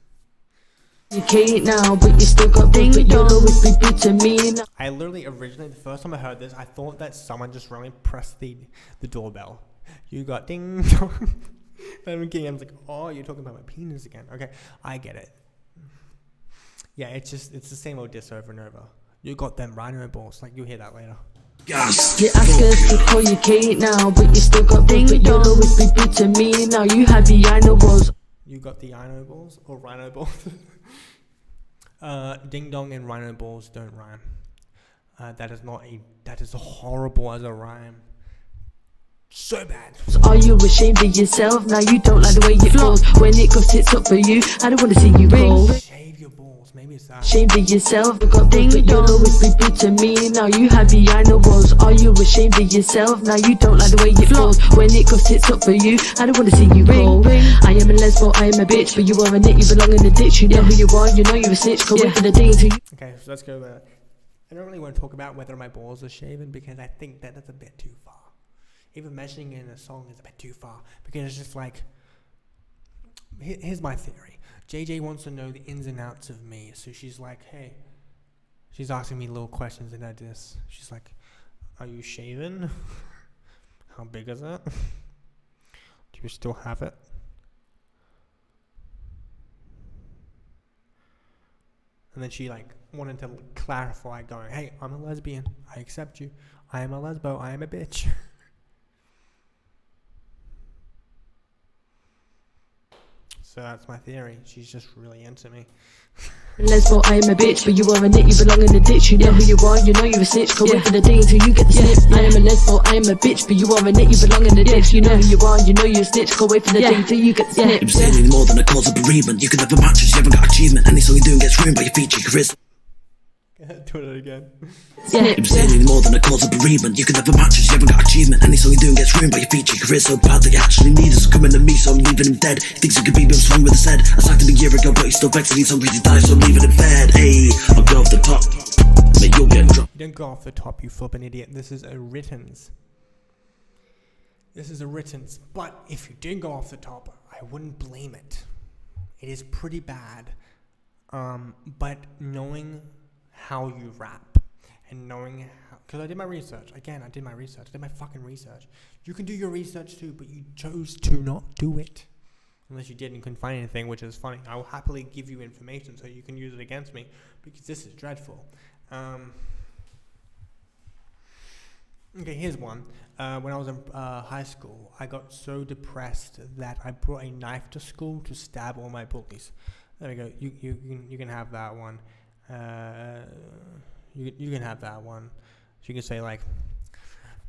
educate now, but you still got things, but you'll always be good to me now. I literally originally, the first time I heard this, I thought that someone just randomly pressed the doorbell. You got ding dong. And I was like, oh, you're talking about my penis again. Okay, I get it. Yeah, it's the same old diss over and over. You got them rhino balls. Like, you'll hear that later. Gassed. You ask us to call you Kate now, but you still got things, but you'll always be good to me now. You had the Rhino balls. You got the rhino balls or rhino balls? Ding dong and rhino balls don't rhyme. That is horrible as a rhyme. So bad. Are you ashamed of yourself? Now you don't like the way it flows. When it goes tits up for you, I don't want to see you roll. Shave your balls, maybe it's that. Ashamed of yourself, you got things, but you'll always be good to me. Now you have the Rhino balls. Are you ashamed of yourself? Now you don't like the way it flows. When it goes tits up for you, I don't want to see you roll. I am a lesbo, I am a bitch, but you are a nit, you belong in the ditch. You know who you are, you know you're a snitch. Go wait for the day until you. Okay, so let's go there. I don't really want to talk about whether my balls are shaven because I think that that's a bit too far. Even mentioning it in a song is a bit too far because it's just like, here's my theory. JJ wants to know the ins and outs of me, so she's like, hey, she's asking me little questions and I just, she's like, are you shaven? How big is it? Do you still have it? And then she like wanted to clarify, going, hey, I'm a lesbian, I accept you, I am a lesbo, I am a bitch. So that's my theory. She's just really into me. Lesbo, I am a bitch, but you are a nit, you belong in the ditch. You know who you are, you know you're a snitch. Go wait for the day until you get the snip. I am a lesbo, I am a bitch, but you are a nit, you belong in the ditch. You know who you are, you know you're a snitch. Go wait for the day until you get the snip. You're saying more than a cause of bereavement. You can never match it, you haven't got achievement. Any song you're doing gets ruined by your feature charisma. Do it again. You're saying more than a cause of bereavement. You can never match it, you haven't got achievement. Any song you're doing gets ruined by your feature career so bad that you actually need us. Coming to me, so I'm leaving him dead. He thinks he could be me, I'm swung with his head. I sacked him a year ago, but he's still vexed and he's hungry to die, so I'm leaving him bed. Hey, I'll go off the top, mate, you'll get dropped. You don't go off the top, you flippin' idiot. This is a writtens. This is a writtens. But if you did go off the top, I wouldn't blame it. It is pretty bad. But knowing how you rap and knowing how, because I did my research. Again, I did my research. I did my fucking research. You can do your research too, but you chose to not do it. Unless you did and couldn't find anything, which is funny. I will happily give you information so you can use it against me, because this is dreadful. Okay, here's one. When I was in high school, I got so depressed that I brought a knife to school to stab all my bullies. There we go. You can have that one. You can have that one. So you can say like,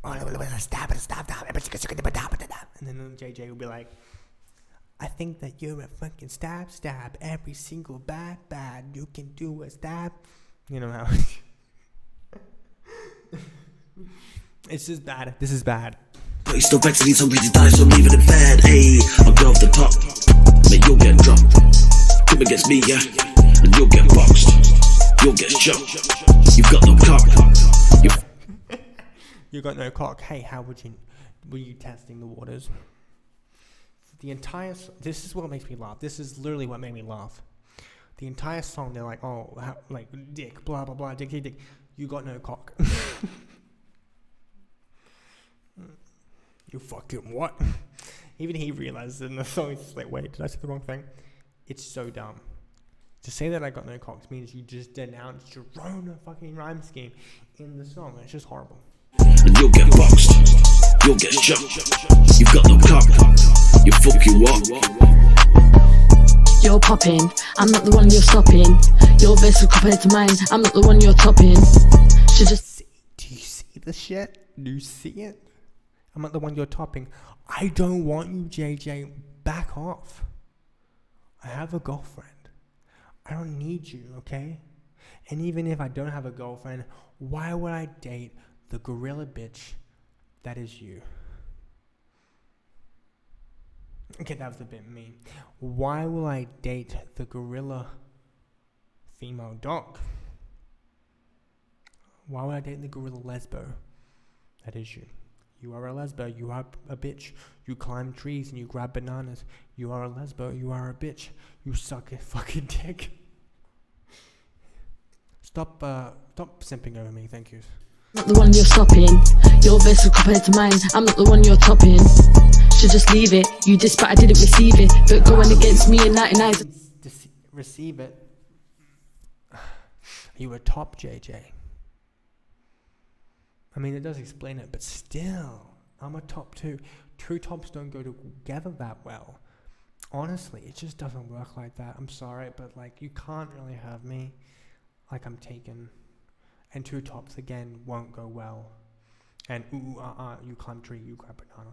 and then JJ will be like, I think that you're a fucking stab every single bad you can do a stab. You know how. It's just bad. This is bad. But he's still vexed and he's hungry to die, so I'm leaving him bed. Hey, I'll go off the top, mate, you'll get dropped. Come against me, yeah, and you'll get boxed. You'll get shot. You've got no cock. You got no cock. Hey, how were you testing the waters? The entire this is what makes me laugh. This is literally what made me laugh. The entire song, they're like, oh, like dick, blah blah blah, dick. You got no cock. You fucking what? Even he realizes in the song, he's just like, wait, did I say the wrong thing? It's so dumb. To say that I got no cocks means you just denounced your own fucking rhyme scheme in the song. It's just horrible. And you'll get boxed. You'll get shot. You've got no cock. You fuck you up. You're popping, I'm not the one you're stopping. Your verse is compared to mine, I'm not the one you're topping. Should just do you see the shit? Do you see it? I'm not the one you're topping. I don't want you, JJ. Back off. I have a girlfriend. I don't need you, okay? And even if I don't have a girlfriend, why would I date the gorilla bitch that is you? Okay, that was a bit mean. Why will I date the gorilla female dog? Why would I date the gorilla lesbo that is you? You are a lesbo, you are a bitch. You climb trees and you grab bananas. You are a lesbo, you are a bitch. You suck a fucking dick. Stop simping over me, thank you. not the one you're stopping. Your verse is compared to mine, I'm not the one you're topping. Should just leave it, you diss but I didn't receive it. But going against me in 99. Receive it. You were top, JJ. I mean, it does explain it, but still, I'm a top too. Two tops don't go together that well. Honestly, it just doesn't work like that. I'm sorry, but like, you can't really have me like I'm taken. And two tops again won't go well. And you climb tree, you grab banana.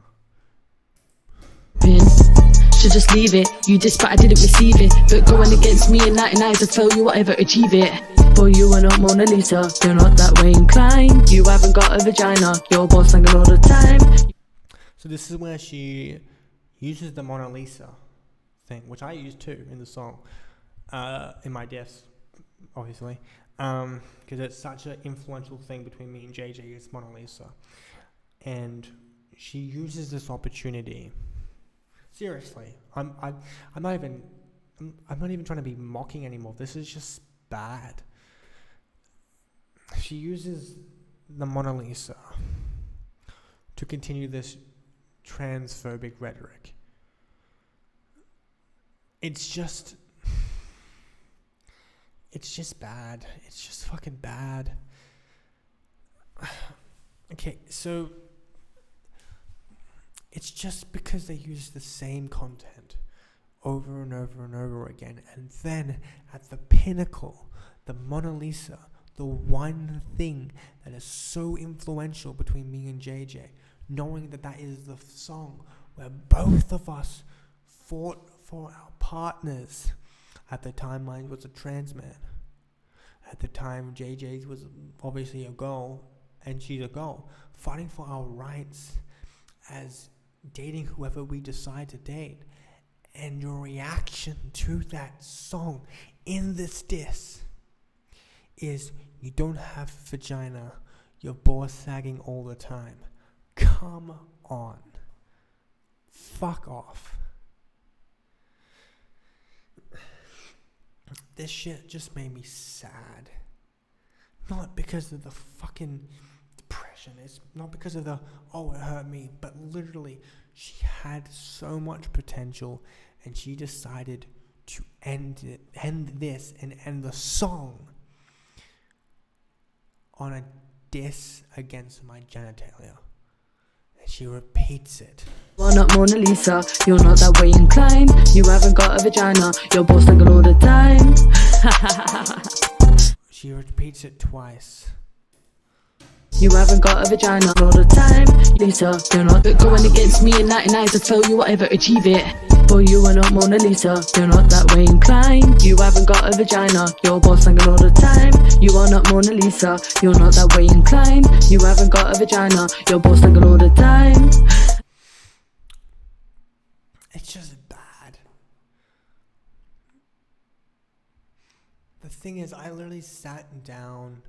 Should just leave it, you diss but I didn't receive it. But going against me in 99 to tell you whatever, achieve it. For you are not Mona Lisa, you're not that way inclined. You haven't got a vagina, your boss singing all the time. So this is where she uses the Mona Lisa thing, which I use too in the song, in my diss, obviously, because it's such an influential thing between me and JJ. It's Mona Lisa, and she uses this opportunity. Seriously, I'm not even trying to be mocking anymore. This is just bad. She uses the Mona Lisa to continue this transphobic rhetoric. It's just, it's just bad. It's just fucking bad. Okay, so it's just because they use the same content over and over and over again, and then at the pinnacle, the Mona Lisa, the one thing that is so influential between me and JJ, knowing that that is the song where both of us fought for our partners. At the time, mine was a trans man. At the time, JJ's was obviously a girl, and she's a girl, fighting for our rights as dating whoever we decide to date. And your reaction to that song in this diss is, you don't have vagina, your balls sagging all the time. Come on. Fuck off. This shit just made me sad. Not because of the fucking depression. It's not because of the, oh, it hurt me. But literally, she had so much potential, and she decided to end this and end the song on a diss against my genitalia. And she repeats it. You're not Mona Lisa, you're not that way inclined. You haven't got a vagina, your balls tangle all the time. She repeats it twice. You haven't got a vagina all the time. Lisa, you're not going against me in 99 to tell you whatever, achieve it. Boy, you are not Mona Lisa, you're not that way inclined. You haven't got a vagina, your balls tangle all the time. You are not Mona Lisa, you're not that way inclined. You haven't got a vagina, your balls tangle all the time. It's just bad. The thing is, I literally sat down,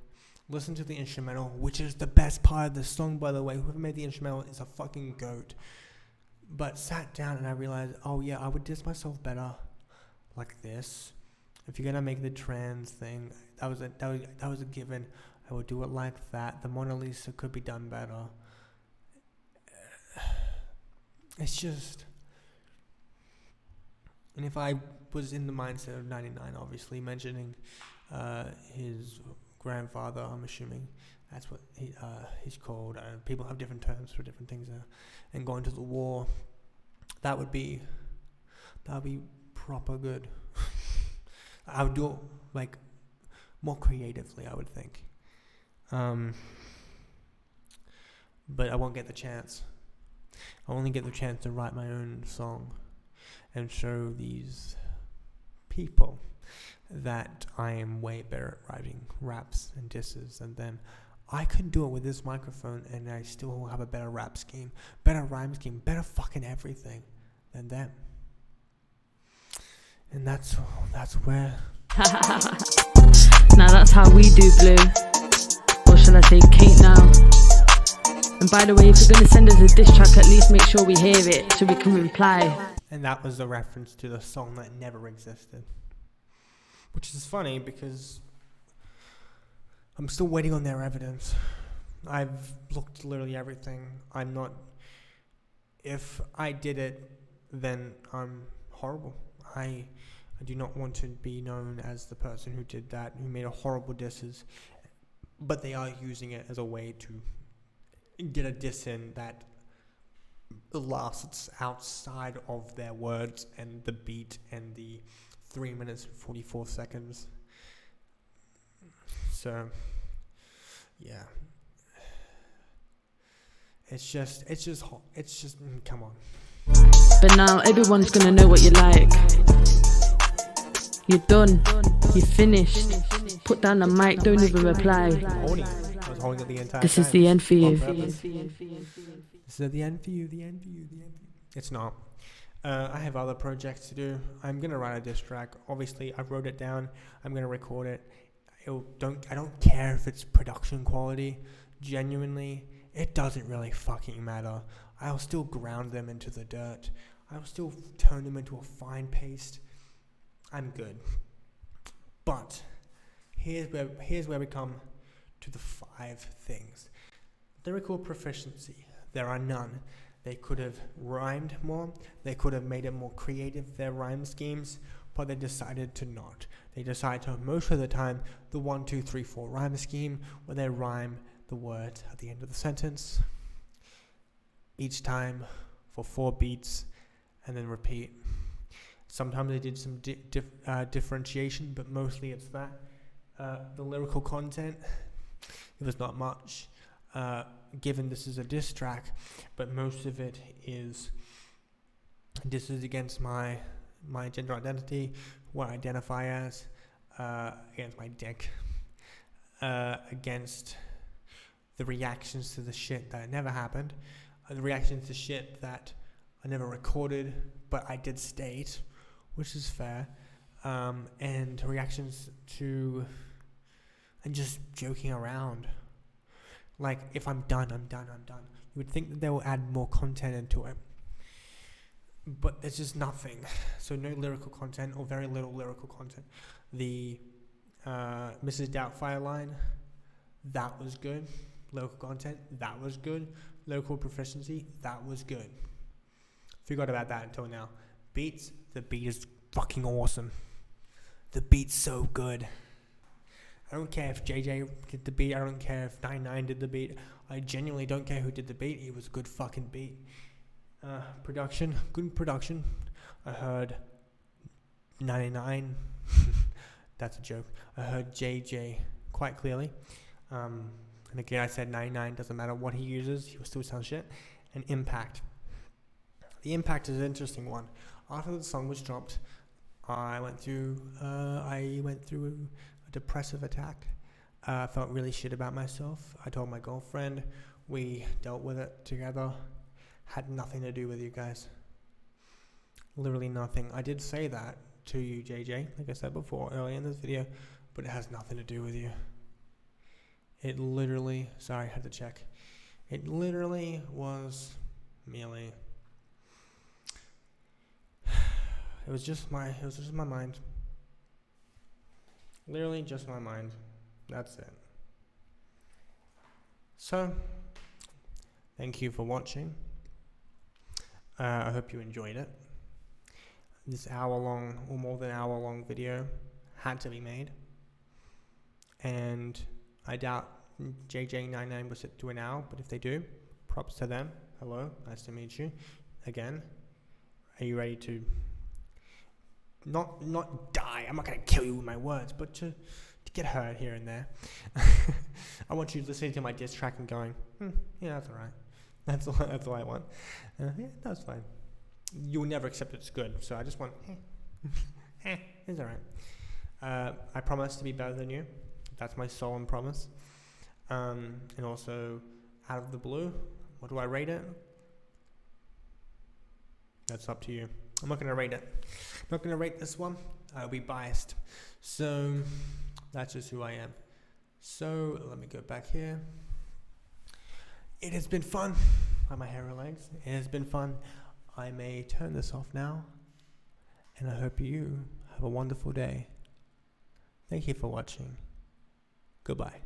listened to the instrumental, which is the best part of the song, by the way. Whoever made the instrumental is a fucking goat. But sat down and I realized, oh yeah, I would diss myself better like this. If you're gonna make the trans thing, that was a given. I would do it like that. The Mona Lisa could be done better. It's just, and if I was in the mindset of 99, obviously mentioning his grandfather, I'm assuming that's what he's called. People have different terms for different things, and going to the war, that would be proper good. I would do it like more creatively, I would think, but I won't get the chance. I only get the chance to write my own song and show these people that I am way better at writing raps and disses than them. I could do it with this microphone, and I still have a better rap scheme, better rhyme scheme, better fucking everything than them. And that's where. Now that's how we do, Blue. Or shall I say Kate now? And by the way, if you're going to send us a diss track, at least make sure we hear it so we can reply. And that was a reference to the song that never existed. Which is funny because I'm still waiting on their evidence. I've looked at literally everything. If I did it, then I'm horrible. I do not want to be known as the person who did that, who made a horrible disses. But they are using it as a way to get a diss in that lasts outside of their words and the beat and the 3 minutes and 44 seconds. So, yeah. It's just, come on. But now everyone's gonna know what you like. You're done. You're finished. Put down the mic, don't even reply. I was holding it the entire This time. is the end for you. This is the end for you, the end for you, the end for you. It's not. I have other projects to do. I'm going to write a diss track. Obviously, I wrote it down. I'm going to record it. I don't care if it's production quality. Genuinely, it doesn't really fucking matter. I'll still ground them into the dirt. I'll still turn them into a fine paste. I'm good. But here's where we come to the 5 things. Lyrical proficiency. There are none. They could have rhymed more. They could have made it more creative, their rhyme schemes, but they decided to not. They decided to, most of the time, the 1, 2, 3, 4 rhyme scheme, where they rhyme the words at the end of the sentence, each time for 4 beats, and then repeat. Sometimes they did some differentiation, but mostly it's that. The lyrical content, it was not much, given this is a diss track, but most of it is disses against my gender identity, what I identify as, against my dick, against the reactions to the shit that never happened, the reactions to shit that I never recorded, but I did state, which is fair, and reactions to, and just joking around. Like, if I'm done, I'm done. You would think that they will add more content into it, but there's just nothing. So no lyrical content, or very little lyrical content. The Mrs. Doubtfire line, that was good. Local content, that was good. Local proficiency, that was good. Forgot about that until now. Beats, the beat is fucking awesome. The beat's so good. I don't care if JJ did the beat. I don't care if 99 did the beat. I genuinely don't care who did the beat. It was a good fucking beat. Production, good production. I heard 99. That's a joke. I heard JJ quite clearly. And again, I said 99. Doesn't matter what he uses. He will still sound shit. And Impact. The Impact is an interesting one. After the song was dropped, I went through a depressive attack. I felt really shit about myself. I told my girlfriend. We dealt with it together. Had nothing to do with you guys. Literally nothing. I did say that to you, JJ, like I said before earlier in this video, but it has nothing to do with you. It literally, sorry, I had to check. It literally was merely, it was just my mind. Literally just my mind. That's it. So, thank you for watching. I hope you enjoyed it. This hour-long, or more than hour-long video had to be made. And I doubt JJ99 will sit to an hour, but if they do, props to them. Hello, nice to meet you. Again, are you ready to not die? I'm not going to kill you with my words, but to get hurt here and there. I want you listening to my diss track and going, yeah, that's alright. That's all I want. Yeah, that's fine. You'll never accept it's good, so I just want, it's alright. I promise to be better than you. That's my solemn promise. And also, out of the blue, what do I rate it? That's up to you. I'm not going to rate it. I'm not going to rate this one. I'll be biased. So, that's just who I am. So, let me go back here. It has been fun. Why my hair relaxed. It has been fun. I may turn this off now. And I hope you have a wonderful day. Thank you for watching. Goodbye.